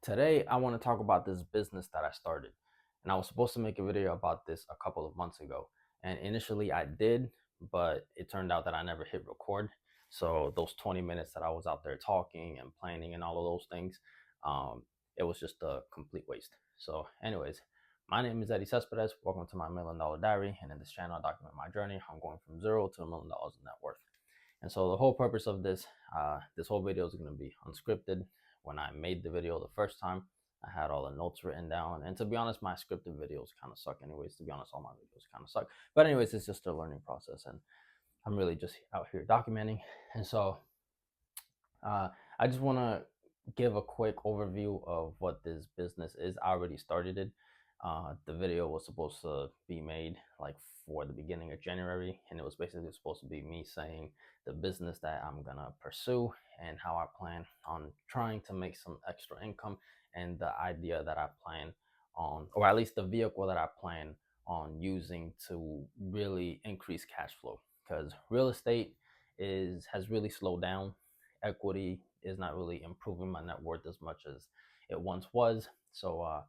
Today, I want to talk about this business that I started. And I was supposed to make a video about this a couple of months ago. And initially, I did, but it turned out that I never hit record. So, those 20 minutes that I was out there talking and planning and all of those things, um, it was just a complete waste. So, anyways, my name is Eddie Cespedes. Welcome to my $1 Million Diary. And in this channel, I document my journey. I'm going from zero to $1 million in net worth. And so the whole purpose of this whole video is going to be unscripted. When I made the video the first time, I had all the notes written down. And to be honest, my scripted videos kind of suck anyways. To be honest, all my videos kind of suck. But anyways, it's just a learning process. And I'm really just out here documenting. And so I just want to give a quick overview of what this business is. I already started it. The video was supposed to be made like for the beginning of January, and it was basically supposed to be me saying the business that I'm gonna pursue and how I plan on trying to make some extra income, and the idea that I plan on, or at least the vehicle that I plan on using to really increase cash flow. Because real estate has really slowed down. Equity is not really improving my net worth as much as it once was. So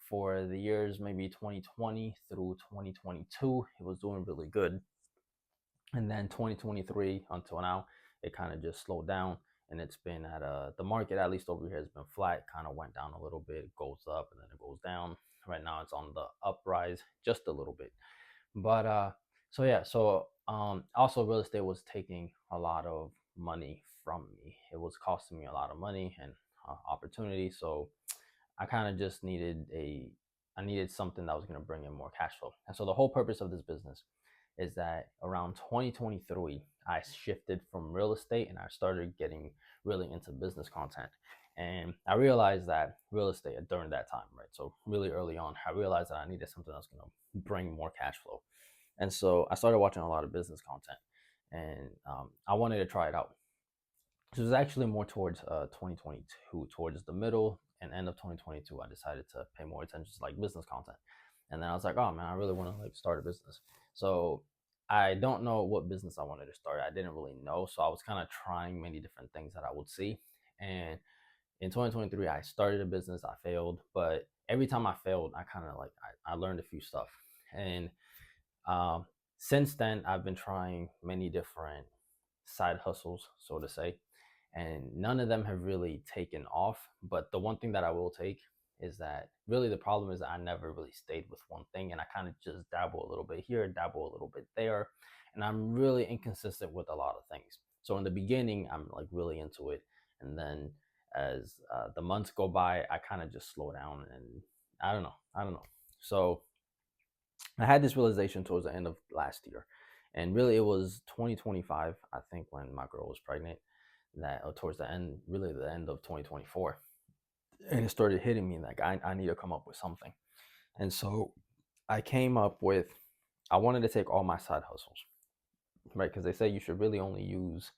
for the years maybe 2020 through 2022, it was doing really good. And then 2023 until now, it kind of just slowed down, and it's been at the market, at least over here, has been flat. Kind of went down a little bit, it goes up and then it goes down. Right now it's on the uprise just a little bit. But so yeah, so also real estate was taking a lot of money from me. It was costing me a lot of money and opportunity. So I kind of just I needed something that was going to bring in more cash flow. And so the whole purpose of this business is that around 2023, I shifted from real estate and I started getting really into business content. And I realized that real estate during that time, right? So really early on, I realized that I needed something that's going to bring more cash flow. And so I started watching a lot of business content, and I wanted to try it out. So it was actually more towards 2022, towards the middle and end of 2022. I decided to pay more attention to like business content, and then I was like, oh man, I really want to like start a business. So I don't know what business I wanted to start. I didn't really know, so I was kind of trying many different things that I would see. And in 2023, I started a business. I failed, but every time I failed, I kind of like I learned a few stuff. And um, since then, I've been trying many different side hustles, so to say, and none of them have really taken off. But the one thing that I will take is that really the problem is that I never really stayed with one thing, and I kind of just dabble a little bit here, dabble a little bit there, and I'm really inconsistent with a lot of things. So in the beginning, I'm like really into it, and then as the months go by, I kind of just slow down, and I don't know. So I had this realization towards the end of last year, and really it was 2025, I think, when my girl was pregnant. That or towards the end, really the end of 2024, and it started hitting me like I need to come up with something. And so I came up with, I wanted to take all my side hustles, right? Because they say you should really only use,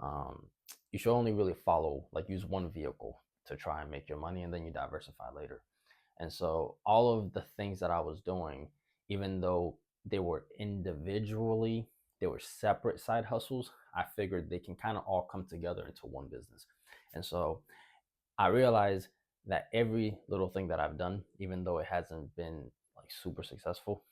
um, you should only really follow, like use one vehicle to try and make your money, and then you diversify later. And so all of the things that I was doing, even though they were individually, they were separate side hustles, I figured they can kind of all come together into one business. And so I realized that every little thing that I've done, even though it hasn't been like super successful,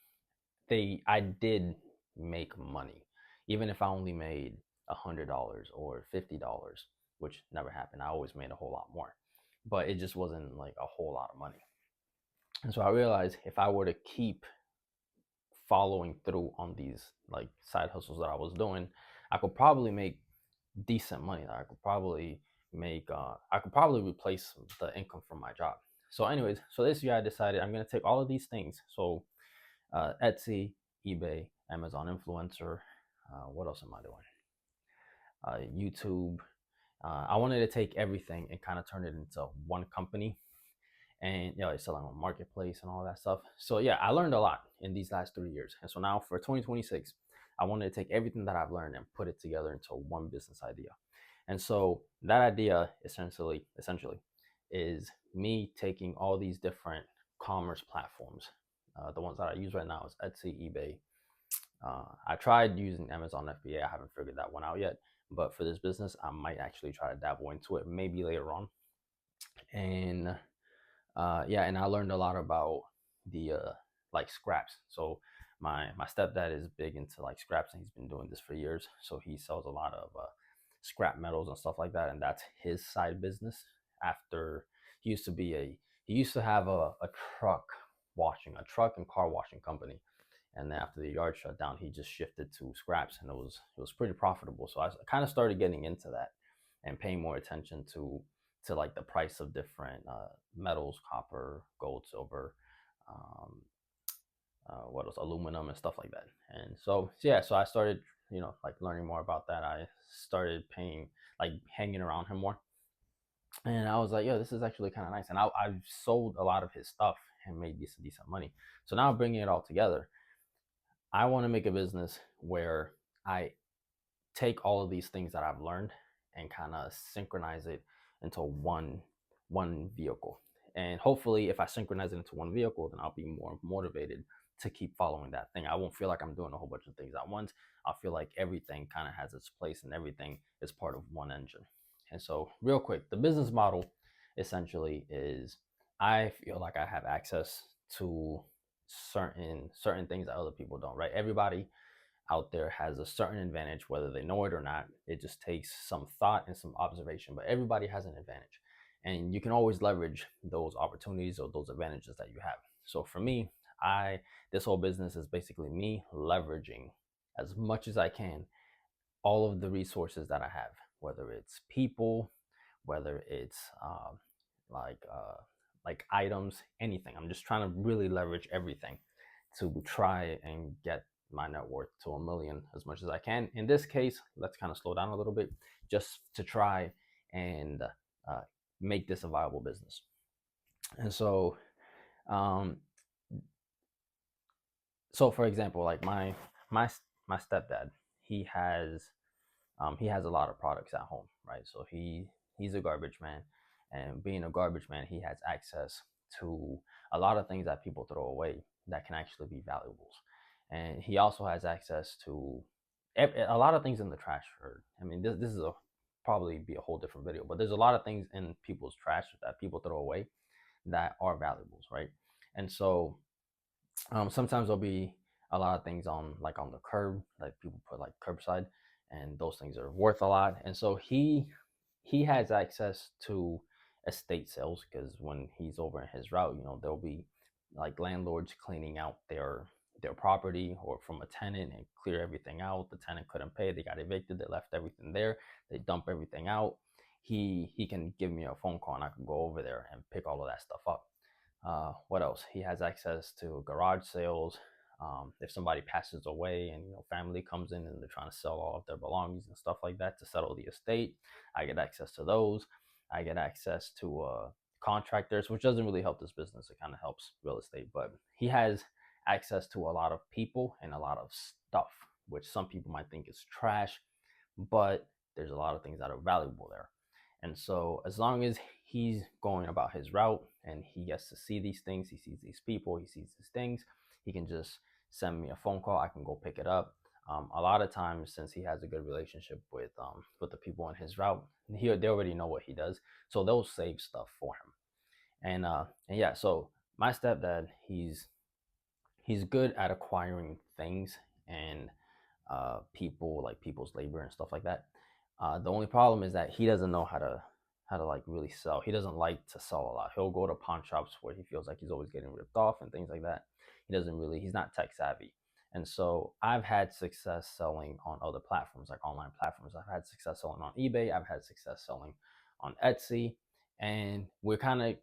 I did make money. Even if I only made $100 or $50, which never happened. I always made a whole lot more. But it just wasn't like a whole lot of money. And so I realized if I were to keep following through on these like side hustles that I was doing, I could probably make decent money. I could probably replace the income from my job. So anyways, so this year I decided I'm going to take all of these things. So Etsy, eBay, Amazon influencer, what else am I doing? YouTube. I wanted to take everything and kind of turn it into one company, and it's selling on marketplace and all that stuff. So yeah, I learned a lot in these last 3 years. And so now for 2026, I wanted to take everything that I've learned and put it together into one business idea. And so that idea essentially is me taking all these different commerce platforms. The ones that I use right now is Etsy, eBay. I tried using Amazon FBA. I haven't figured that one out yet. But for this business, I might actually try to dabble into it maybe later on. And Yeah, and I learned a lot about the like scraps. So my stepdad is big into like scraps, and he's been doing this for years. So he sells a lot of scrap metals and stuff like that, and that's his side business. After he used to be a he used to have a truck and car washing company, and then after the yard shut down, he just shifted to scraps, and it was pretty profitable. So I kind of started getting into that and paying more attention to like the price of different metals, copper, gold, silver, um, what else, aluminum and stuff like that. And so yeah, so I started, like learning more about that. I started paying, like hanging around him more, and I was like, yo, this is actually kind of nice. And I've sold a lot of his stuff and made decent money. So now bringing it all together, I want to make a business where I take all of these things that I've learned and kind of synchronize it into one vehicle. And hopefully, if I synchronize it into one vehicle, then I'll be more motivated to keep following that thing. I won't feel like I'm doing a whole bunch of things at once. I'll feel like everything kind of has its place and everything is part of one engine. And so, real quick, the business model essentially is I feel like I have access to certain things that other people don't, right? Everybody out there has a certain advantage, whether they know it or not. It just takes some thought and some observation, but everybody has an advantage. And you can always leverage those opportunities or those advantages that you have. So for me, this whole business is basically me leveraging as much as I can all of the resources that I have, whether it's people, whether it's like uh, like items, anything. I'm just trying to really leverage everything to try and get my net worth to 1 million as much as I can. In this case, let's kind of slow down a little bit just to try and uh, make this a viable business. And um, so for example, like my my stepdad, he has he has a lot of products at home, right? So he's a garbage man, and being a garbage man, he has access to a lot of things that people throw away that can actually be valuables, and he also has access to a lot of things in the trash. Or I mean, this is a probably be a whole different video, but there's a lot of things in people's trash that people throw away that are valuables, right? And so sometimes there'll be a lot of things on the curb, like people put like curbside, and those things are worth a lot. And so he has access to estate sales, because when he's over in his route, there'll be like landlords cleaning out their property or from a tenant and clear everything out. The tenant couldn't pay, they got evicted, they left everything there, they dump everything out. He can give me a phone call and I can go over there and pick all of that stuff up. What else? He has access to garage sales. If somebody passes away and family comes in and they're trying to sell all of their belongings and stuff like that to settle the estate, I get access to those. I get access to contractors, which doesn't really help this business. It kind of helps real estate, but he has access to a lot of people and a lot of stuff, which some people might think is trash, but there's a lot of things that are valuable there. And so, as long as he's going about his route and he gets to see these things, he sees these people, he sees these things, he can just send me a phone call. I can go pick it up. A lot of times, since he has a good relationship with the people in his route, they already know what he does, so they'll save stuff for him. And yeah, so my stepdad, he's good at acquiring things and people, like people's labor and stuff like that. The only problem is that he doesn't know how to like really sell. He doesn't like to sell a lot. He'll go to pawn shops where he feels like he's always getting ripped off and things like that. He's not tech savvy. And so I've had success selling on other platforms, like online platforms. I've had success selling on eBay. I've had success selling on Etsy. And we're kind of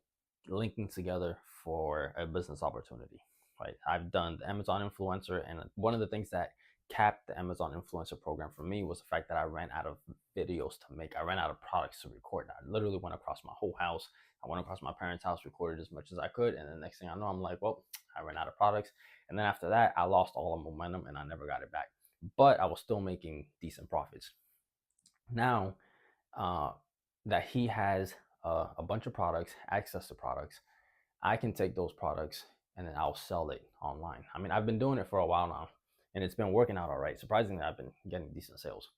linking together for a business opportunity, right? I've done the Amazon influencer, and one of the things that capped the Amazon influencer program for me was the fact that I ran out of videos to make. I ran out of products to record. I literally went across my whole house. I went across my parents' house, recorded as much as I could, and the next thing I know, I'm like, well, I ran out of products. And then after that, I lost all the momentum and I never got it back. But I was still making decent profits. Now uh, that he has a bunch of products, access to products, I can take those products and then I'll sell it online. I mean, I've been doing it for a while now and it's been working out all right. Surprisingly, I've been getting decent sales.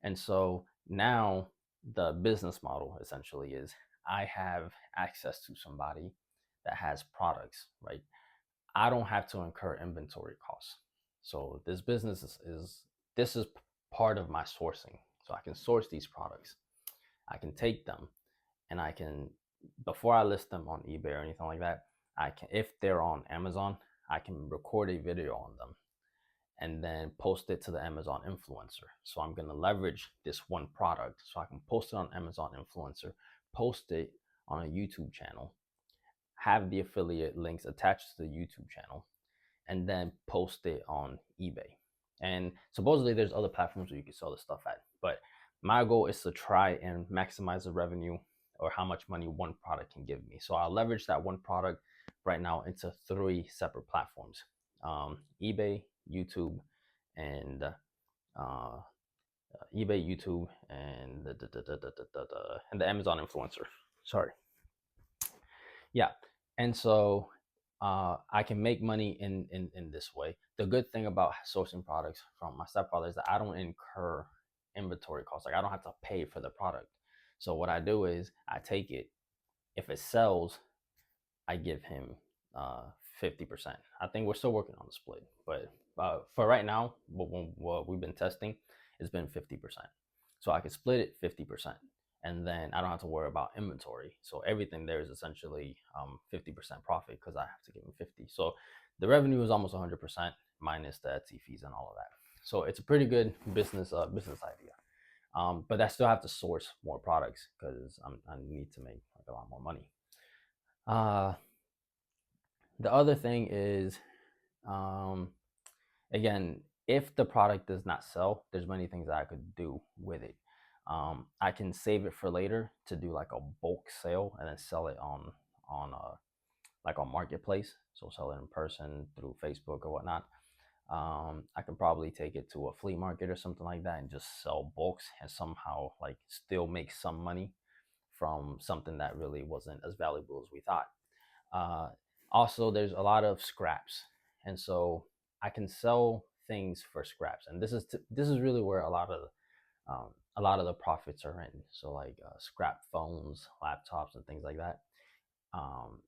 And so now the business model essentially is I have access to somebody that has products, right? I don't have to incur inventory costs. So this business is this is part of my sourcing. So I can source these products. I can take them and I can, before I list them on eBay or anything like that, I can, if they're on Amazon, I can record a video on them and then post it to the Amazon influencer. So I'm going to leverage this one product so I can post it on Amazon influencer, post it on a YouTube channel, have the affiliate links attached to the YouTube channel, and then post it on eBay. And supposedly there's other platforms where you can sell this stuff at. But my goal is to try and maximize the revenue or how much money one product can give me. So I'll leverage that one product right now into 3 separate platforms: eBay, YouTube, and eBay, YouTube, and the Amazon influencer. Sorry. Yeah. And so I can make money in this way. The good thing about sourcing products from my stepfather is that I don't incur inventory costs. Like I don't have to pay for the product. So what I do is I take it. If it sells, I give him 50%. I think we're still working on the split, but for right now, what we've been testing, it's been 50%. So I can split it 50%, and then I don't have to worry about inventory. So everything there is essentially 50% profit because I have to give him 50. So the revenue is almost 100% minus the Etsy fees and all of that. So it's a pretty good business idea. But I still have to source more products because I need to make like a lot more money. Uh, the other thing is, um, again, if the product does not sell, there's many things that I could do with it. I can save it for later to do like a bulk sale and then sell it on like on marketplace. So sell it in person through Facebook or whatnot. I can probably take it to a flea market or something like that and just sell bulks and somehow like still make some money from something that really wasn't as valuable as we thought. Uh, Also, there's a lot of scraps, and so I can sell things for scraps, and this is really where a lot of the profits are in. So like scrap phones, laptops, and things like that. Um,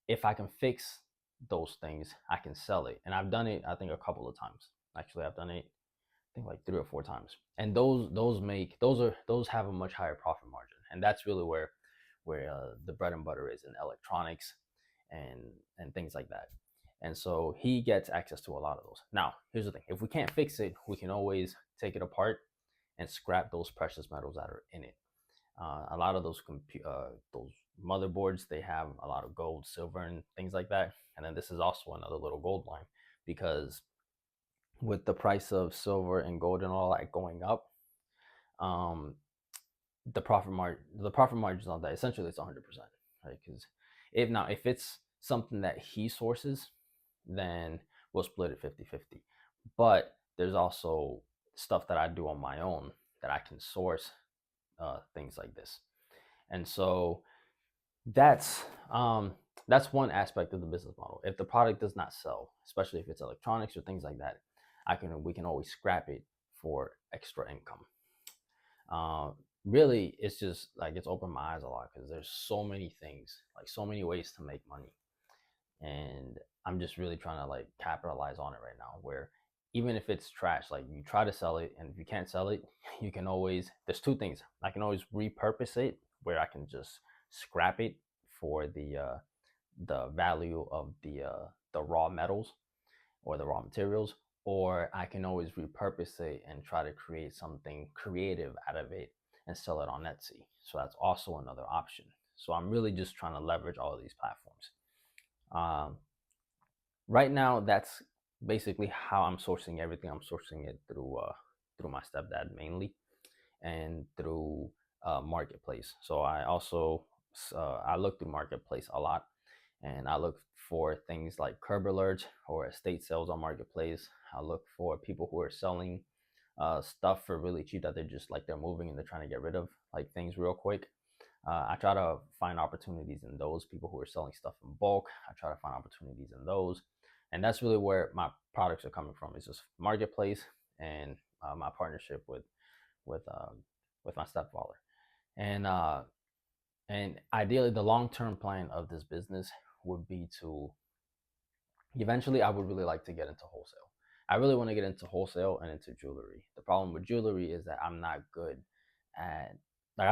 if I can fix those things, I can sell it, and I've done it. I think a couple of times. Actually, I've done it. I think like 3 or 4 times, and those have a much higher profit margin, and that's really where the bread and butter is in electronics and things like that. And so he gets access to a lot of those. Now, here's the thing: if we can't fix it, we can always take it apart and scrap those precious metals that are in it. A lot of those motherboards, they have a lot of gold, silver, and things like that. And then this is also another little gold line because with the price of silver and gold and all that going up, um, the profit margin is on that. Essentially, it's 100%, right? Because if it's something that he sources, then we'll split it 50-50. But there's also stuff that I do on my own that I can source things like this, and so that's um, that's one aspect of the business model. If the product does not sell, especially if it's electronics or things like that, we can always scrap it for extra income. Uh, Really, it's just like it's opened my eyes a lot because there's so many things, like so many ways to make money, and I'm just really trying to like capitalize on it right now. Where even if it's trash, like you try to sell it, and if you can't sell it, you can always. There's 2 things: I can always repurpose it, where I can just scrap it for the value of the raw metals or the raw materials, or I can always repurpose it and try to create something creative out of it and sell it on Etsy. So that's also another option. So I'm really just trying to leverage all of these platforms. Um, right now, that's basically how I'm sourcing everything. I'm sourcing it through my stepdad mainly, and through marketplace. So I also I look through marketplace a lot, and I look for things like curb alerts or estate sales on marketplace. I look for people who are selling stuff for really cheap that they're moving and they're trying to get rid of like things real quick. I try to find opportunities in those people who are selling stuff in bulk. I try to find opportunities in those, and that's really where my products are coming from. It's just marketplace and my partnership with um, with my stepfather, and ideally the long term plan of this business would be to eventually I would really like to get into wholesale. I really want to get into wholesale and into jewelry. The problem with jewelry is that at I'm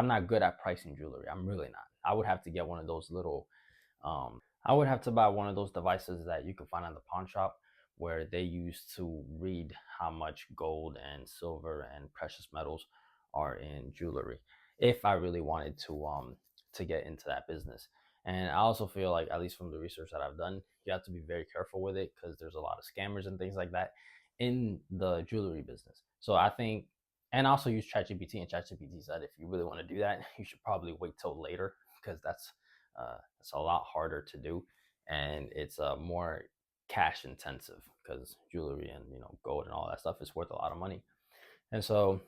not good at pricing jewelry. I'm really not. I would have to get one of those little I would have to buy one of those devices that you can find on the pawn shop where they use to read how much gold and silver and precious metals are in jewelry if I really wanted to get into that business. And I also feel like, at least from the research that I've done, you have to be very careful with it because there's a lot of scammers and things like that in the jewelry business. So I think, and also use ChatGPT, and ChatGPT said if you really want to do that, you should probably wait till later because it's a lot harder to do, and it's more cash intensive because jewelry and gold and all that stuff is worth a lot of money. And so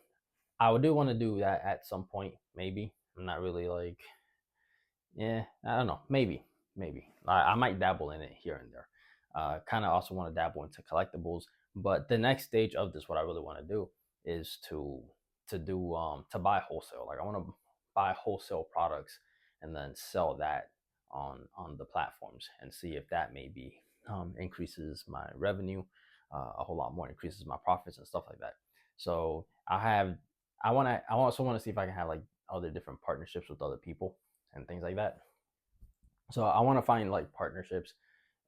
I would do want to do that at some point, maybe. I'm not really like, yeah, I don't know. Maybe I might dabble in it here and there. Kind of also want to dabble into collectibles, but the next stage of this, what I really want to do is to buy wholesale. Like I want to buy wholesale products and then sell that on the platforms and see if that maybe increases my revenue a whole lot more, increases my profits and stuff like that. So I also want to see if I can have like other different partnerships with other people and things like that. So I want to find like partnerships,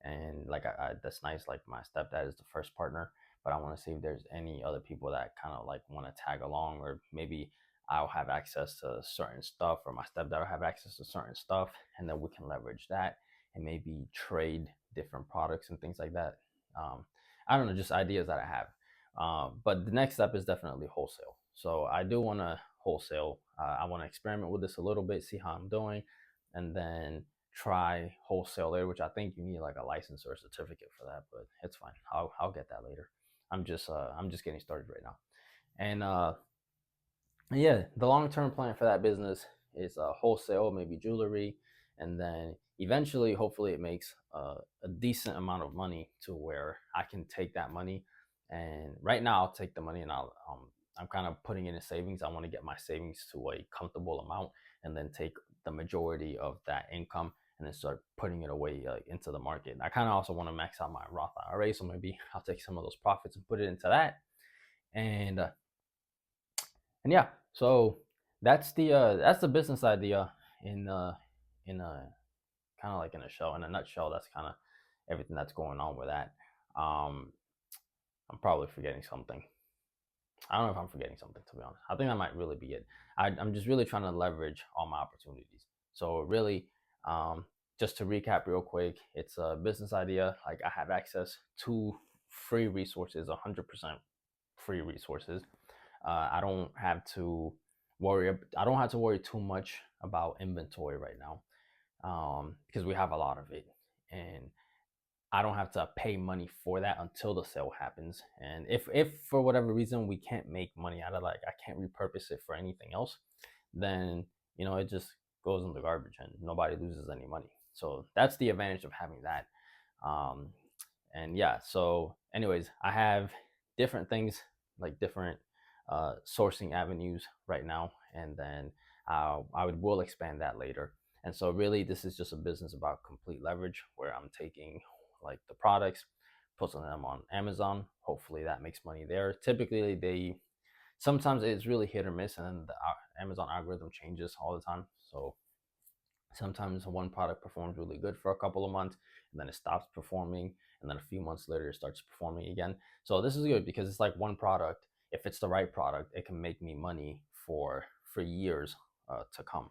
and like that's nice. Like my stepdad is the first partner, but I want to see if there's any other people that kind of like want to tag along, or maybe I'll have access to certain stuff, or my stepdad will have access to certain stuff, and then we can leverage that and maybe trade different products and things like that. I don't know, just ideas that I have. But the next step is definitely wholesale. So I do want to wholesale. I want to experiment with this a little bit, see how I'm doing, and then try wholesale later, which I think you need like a license or a certificate for that, but it's fine. I'll get that later. I'm just getting started right now. And yeah, the long term plan for that business is wholesale, maybe jewelry, and then eventually, hopefully, it makes a decent amount of money to where I can take that money. And right now, I'll take the money and I'm kind of putting it in savings. I want to get my savings to a comfortable amount, and then take the majority of that income and then start putting it away into the market. I kind of also want to max out my Roth IRA, so maybe I'll take some of those profits and put it into that. And and yeah, so that's the business idea in in a kind of like in a show, in a nutshell. That's kind of everything that's going on with that. um I'm probably forgetting something. I don't know if I'm forgetting something, to be honest. I think that might really be it. I'm just really trying to leverage all my opportunities. So really, um just to recap real quick, it's a business idea. Like I have access to free resources, 100% free resources. I don't have to I don't have to worry too much about inventory right now, because we have a lot of it, and I don't have to pay money for that until the sale happens. And if for whatever reason we can't make money out of, like I can't repurpose it for anything else, then it just goes in the garbage and nobody loses any money. So that's the advantage of having that. Um, and yeah, so anyways, I have different things, like different sourcing avenues right now, and then will expand that later. And so really, this is just a business about complete leverage, where I'm taking like the products, putting them on Amazon. Hopefully that makes money there. Typically they sometimes it's really hit or miss, and then the Amazon algorithm changes all the time. So sometimes one product performs really good for a couple of months, and then it stops performing, and then a few months later it starts performing again. So this is good because it's like one product. If it's the right product, it can make me money for years to come.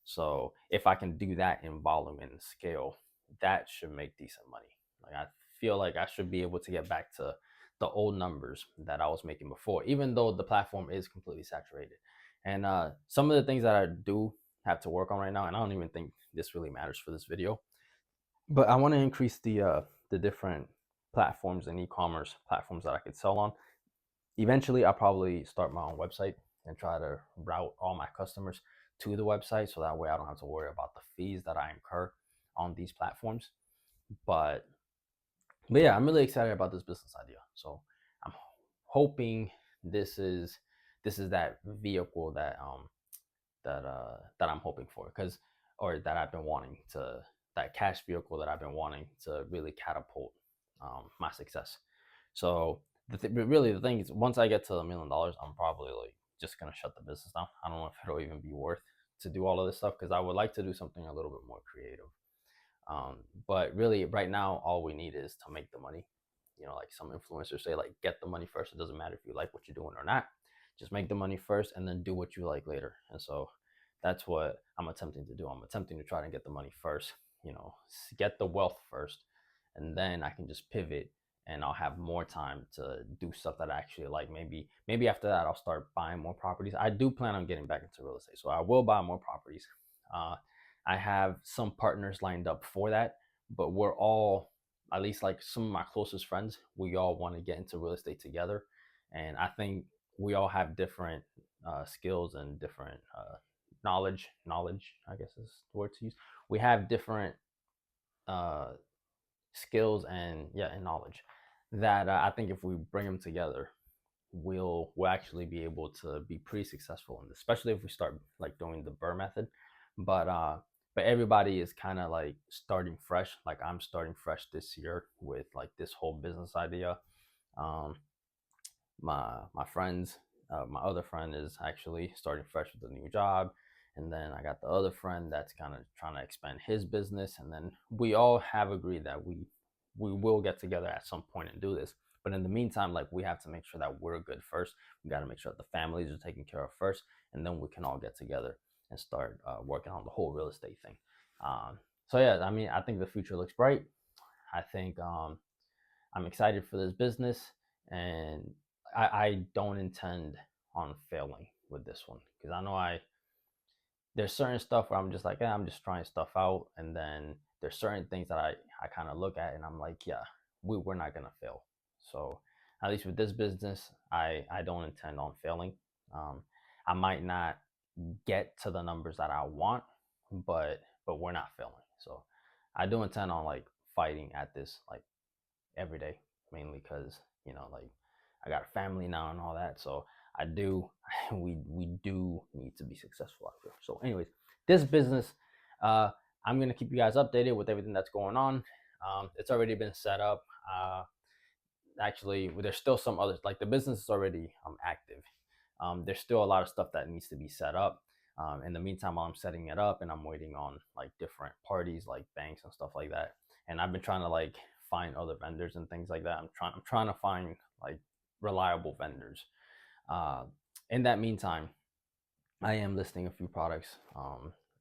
So if I can do that in volume and scale, that should make decent money. Like I feel like I should be able to get back to the old numbers that I was making before, even though the platform is completely saturated. And some of the things that I do have to work on right now, and I don't even think this really matters for this video, but I want to increase the different platforms and e-commerce platforms that I could sell on. Eventually, I'll probably start my own website and try to route all my customers to the website, so that way I don't have to worry about the fees that I incur on these platforms. But yeah, I'm really excited about this business idea. So I'm hoping this is that vehicle that that I'm hoping for, because or that I've been wanting that cash vehicle that I've been wanting to really catapult my success. So really the thing is, once I get to $1 million, I'm probably like just gonna shut the business down. I don't know if it'll even be worth to do all of this stuff, because I would like to do something a little bit more creative. But really, right now, all we need is to make the money. You know, like some influencers say, like, get the money first. It doesn't matter if you like what you're doing or not. Just make the money first and then do what you like later. And so that's what I'm attempting to do. I'm attempting to try to get the money first, you know, get the wealth first, and then I can just pivot and I'll have more time to do stuff that I actually like. Maybe after that I'll start buying more properties. I do plan on getting back into real estate, so I will buy more properties. Uh, I have some partners lined up for that, but we're all, at least like some of my closest friends, we all want to get into real estate together. And I think we all have different skills and different knowledge, I guess is the word to use. We have different uh, skills and, yeah, and knowledge that I think if we bring them together, we'll actually be able to be pretty successful in this, especially if we start like doing the Burr method. But everybody is kind of like starting fresh. Like I'm starting fresh this year with like this whole business idea. Um, my friends, my other friend is actually starting fresh with a new job, and then I got the other friend that's kind of trying to expand his business, and then we all have agreed that we will get together at some point and do this. But in the meantime, like we have to make sure that we're good first. We got to make sure that the families are taken care of first, and then we can all get together and start working on the whole real estate thing. So yeah, I mean, I think the future looks bright. I think I'm excited for this business, and I don't intend on failing with this one, because I know there's certain stuff where I'm just like, I'm just trying stuff out, and then there's certain things that I kind of look at and I'm like, yeah, we're not gonna fail. So at least with this business, I don't intend on failing. Um, I might not get to the numbers that I want, but we're not failing. So I do intend on like fighting at this like every day, mainly because, you know, like I got a family now and all that. So I do we do need to be successful out here. So anyways, this business, uh I'm gonna keep you guys updated with everything that's going on. It's already been set up. Actually, there's still some others, like the business is already active. There's still a lot of stuff that needs to be set up. In the meantime, while I'm setting it up and I'm waiting on like different parties like banks and stuff like that, and I've been trying to like find other vendors and things like that. I'm trying to find like reliable vendors. uh, in that meantime, I am listing a few products.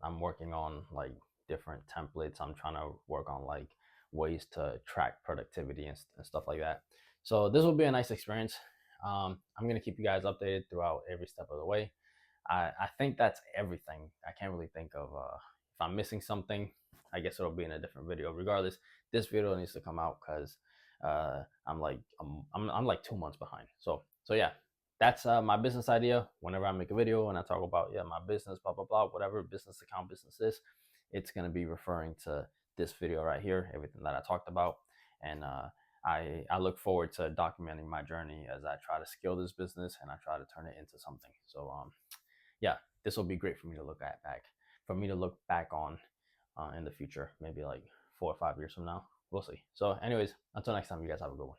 I'm working on like different templates. I'm trying to work on like ways to track productivity and stuff like that. So this will be a nice experience. I'm gonna keep you guys updated throughout every step of the way. I think that's everything. I can't really think of if I'm missing something. I guess it'll be in a different video. Regardless, this video needs to come out because I'm like 2 months behind. So yeah, that's my business idea. Whenever I make a video and I talk about, yeah, my business, blah blah blah, whatever business account business is, it's gonna be referring to this video right here, everything that I talked about. And I look forward to documenting my journey as I try to scale this business and I try to turn it into something. So yeah, this will be great for me to look at back, for me to look back on in the future, maybe like 4 or 5 years from now. We'll see. So anyways, until next time, you guys have a good one.